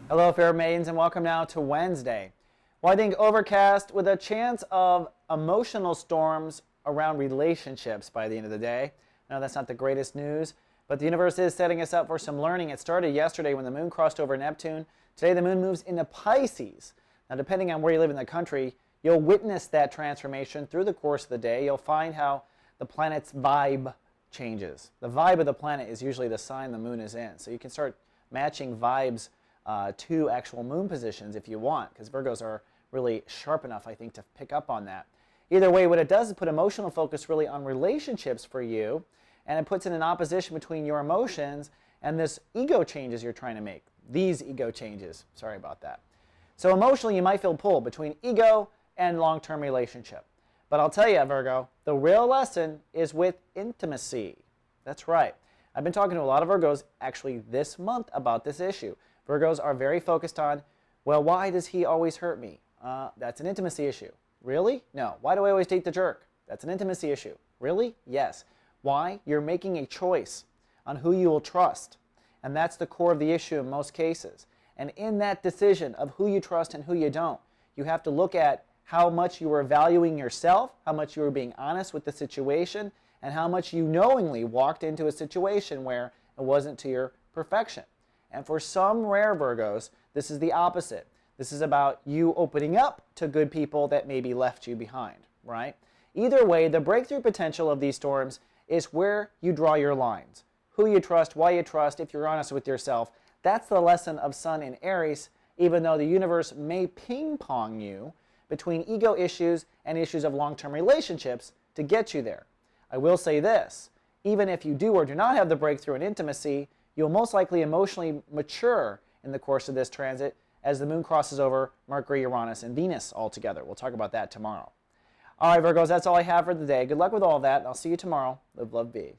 Hello, fair maidens, and welcome now to Wednesday. Well, I think overcast with a chance of emotional storms around relationships by the end of the day. Now, that's not the greatest news, but the universe is setting us up for some learning. It started yesterday when the moon crossed over Neptune. Today, the moon moves into Pisces. Now, depending on where you live in the country, you'll witness that transformation through the course of the day. You'll find how the planet's vibe changes. The vibe of the planet is usually the sign the moon is in. So you can start matching vibes to actual moon positions if you want, because Virgos are really sharp enough, I think, to pick up on that. Either way, what it does is put emotional focus really on relationships for you, and it puts in an opposition between your emotions and this ego changes you're trying to make. These ego changes. Sorry about that. So emotionally, you might feel pulled between ego and long-term relationship. But I'll tell you, Virgo, the real lesson is with intimacy. That's right. I've been talking to a lot of Virgos actually this month about this issue. Virgos are very focused on, well, why does he always hurt me? That's an intimacy issue. Really? No. Why do I always date the jerk? That's an intimacy issue. Really? Yes. Why? You're making a choice on who you will trust. And that's the core of the issue in most cases. And in that decision of who you trust and who you don't, you have to look at how much you are valuing yourself, how much you are being honest with the situation, and how much you knowingly walked into a situation where it wasn't to your perfection. And for some rare Virgos, this is the opposite. This is about you opening up to good people that maybe left you behind, right? Either way, the breakthrough potential of these storms is where you draw your lines. Who you trust, why you trust, if you're honest with yourself. That's the lesson of Sun in Aries, even though the universe may ping pong you between ego issues and issues of long-term relationships to get you there. I will say this, even if you do or do not have the breakthrough in intimacy, you'll most likely emotionally mature in the course of this transit as the moon crosses over Mercury, Uranus, and Venus altogether. We'll talk about that tomorrow. All right, Virgos, that's all I have for the day. Good luck with all that, and I'll see you tomorrow. Live, love, be.